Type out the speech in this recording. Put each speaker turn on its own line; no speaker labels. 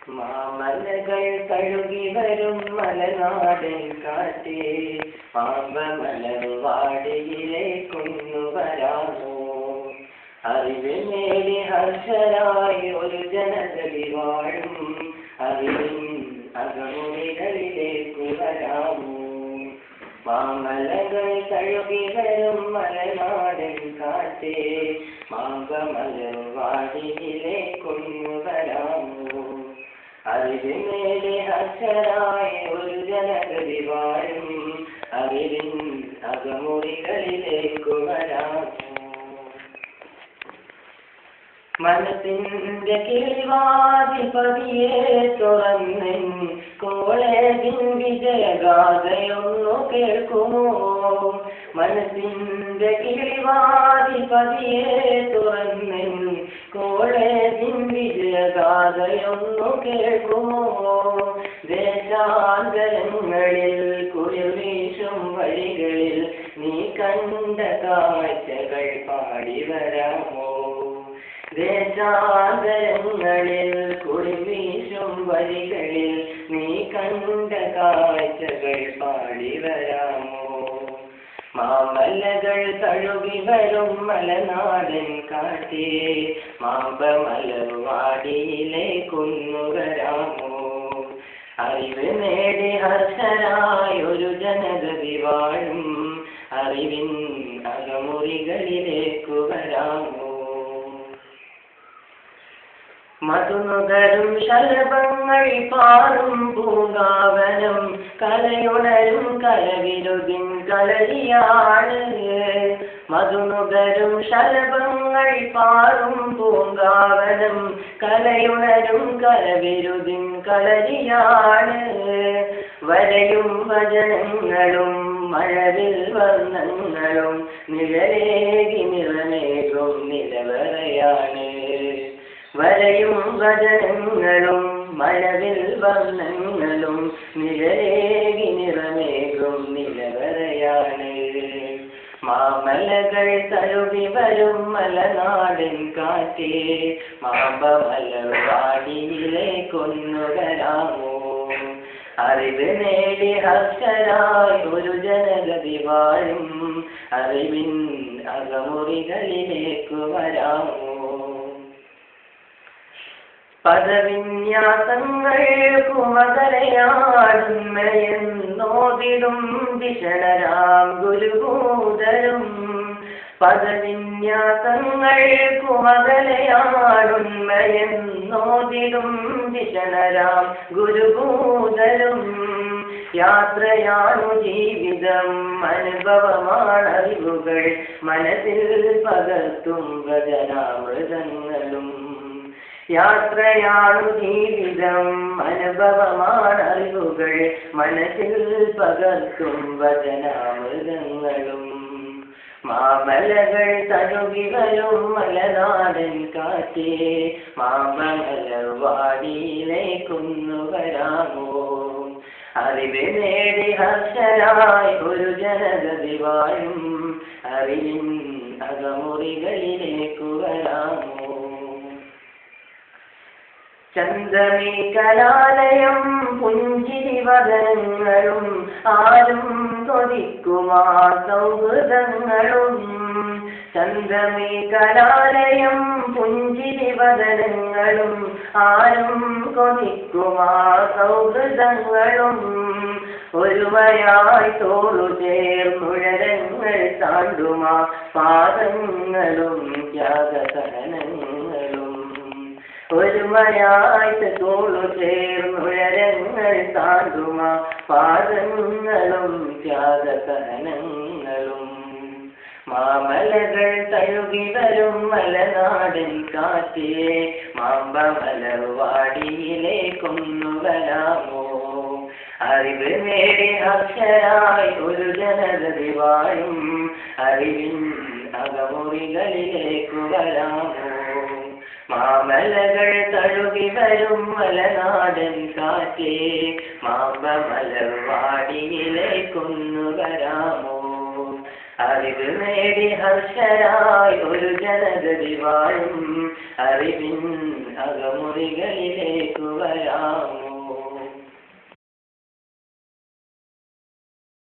മാമലകൾ തഴുകി വരും മലനാടൻ കാറ്റേ, പാമ്പമലവാടിയിലേക്കൊന്നു വരാമോ? അറിവ് നേടി ഹർഷരായി ഒരു ജനതലി വാഴും അറിവിൻ അകമുറികളിലേക്കു വരാമോ? മാമലകൾ തഴുകി വരും മലനാടൻ കാറ്റേ, പാമ്പമലവാടിയിലേക്കൊന്നു വരാമോ? അറിവ് നേടി ഹർഷരായി ഒരു ജനതലി വാഴും അറിവിൻ അകമുറികളിലേക്കു വരാമോ? മനസ്സിന്റെ കിളിവാതിൽ പതിയെ തുറന്നെൻ കോളേജിൻ വിജയഗാഥയൊന്നു കേൾക്കുമോ? മനസ്സിന്റെ കിളിവാതിൽ പതിയെ തുറന്നെൻ കോളേജിൻ വിജയഗാഥയൊന്നു കേൾക്കുമോ? ദേശാന്തരങ്ങളിൽ കുളിർ വീശും വഴികളിൽ നീ കണ്ട കാഴ്ചകൾ പാടി വരാമോ? ദേശാന്തരങ്ങളിൽ കുളിർ വീശും വഴികളിൽ നീ കണ്ട കാഴ്ചകൾ പാടി വരാമോ? മാമലകൾ തഴുകി വരും മലനാടൻ കാറ്റേ, പാമ്പമലവാടിയിലേക്കൊന്നു വരാമോ? അറിവ് നേടി ഹർഷരായി ഒരു ജനതലി വാഴും അറിവിൻ അകമുറികളിലേക്കു വരാമോ? മധുനുകരും ശലഭങ്ങൾ പാറും പൂങ്കാവനം കലയുണരും കലവിരുതിൻ കളരിയാണ്. മധുനുകരും ശലഭങ്ങൾ പാറും പൂങ്കാവനം കലയുണരും കലവിരുതിൻ കളരിയാണ്. വരയും വചനങ്ങളും മഴവിൽ വർണ്ണങ്ങളും നിഴലേകി നിറമേകും നിലവറയാണ്. വരയും വചനങ്ങളും മഴവിൽ വർണ്ണങ്ങളും നിഴലേകി നിറമേകും നിലവറയാണ്. മാമലകൾ തഴുകി വരും മലനാടൻ കാറ്റേ, പാമ്പമലവാടിയിലേക്കൊന്നു വരാമോ? അറിവ് നേടി ഹർഷരായി ഒരു ജനതലി വാഴും അറിവിൻ അകമുറികളിലേക്കു വരാമോ? പദവിന്യാസങ്ങൾ കുമകലയാടുന്നയെന്നോതിടും ഭിഷണരാം ഗുരുഭൂതരും. പദവിന്യാസങ്ങൾ കുമകലയാടുന്നയെന്നോതിടും ഭിഷണരാം ഗുരുഭൂതരും. യാത്രയാണു ജീവിതം അനുഭവമാണറിവുകൾ മനസ്സിൽ പകർത്തും ഭജനാമൃതങ്ങളും. യാത്രയാണു ജീവിതം അനുഭവമാണറിവുകൾ മനസ്സിൽ പകർത്തും വചനാമൃതങ്ങളും. മാമലകൾ തഴുകി വരും മലനാടൻ കാറ്റേ, പാമ്പമലവാടിയിലേക്കൊന്നു വരാമോ? അറിവ് നേടി ഹർഷരായി ഒരു ജനതലി വാഴും അറിവിൻ അകമുറികളിലേക്കു വരാമോ? ചന്ദ്രമീ കലാലയം പുഞ്ചിരി വദനങ്ങളും ആരും കൊതിക്കുമാ സൗഹൃദങ്ങളും. ചന്ദ്രമീ കലാലയം പുഞ്ചിരി വദനങ്ങളും ആരും കൊതിക്കുമാ സൗഹൃദങ്ങളും. ഒരുമയായി തോളു ചേർന്നുഴരങ്ങൾ താണ്ടുമാ പാദങ്ങളും ത്യാഗസഹനങ്ങളും. ഒരുമയായിട്ട് തോളു ചേർന്നുഴരങ്ങൾ താണ്ടുമാ പാദങ്ങളും ത്യാഗസഹനങ്ങളും. മാമലകൾ തഴുകി വരും മലനാടൻ കാറ്റേ, പാമ്പമലവാടിയിലേക്കൊന്നു വരാമോ? അറിവ് നേടി അക്ഷരായി ഒരു ജനതലി വാഴും അറിവിൻ അകമുറികളിലേക്കു വരാമോ? മാമലകൾ തഴുകി വരും മലനാടൻ കാറ്റേ, പാമ്പമലവാടിയിലേക്കൊന്നു വരാമോ? അറിവ് നേടി ഹർഷരായി ഒരു ജനഗതി വാഴും അറിവിൻ അകമുറികളിലേക്കു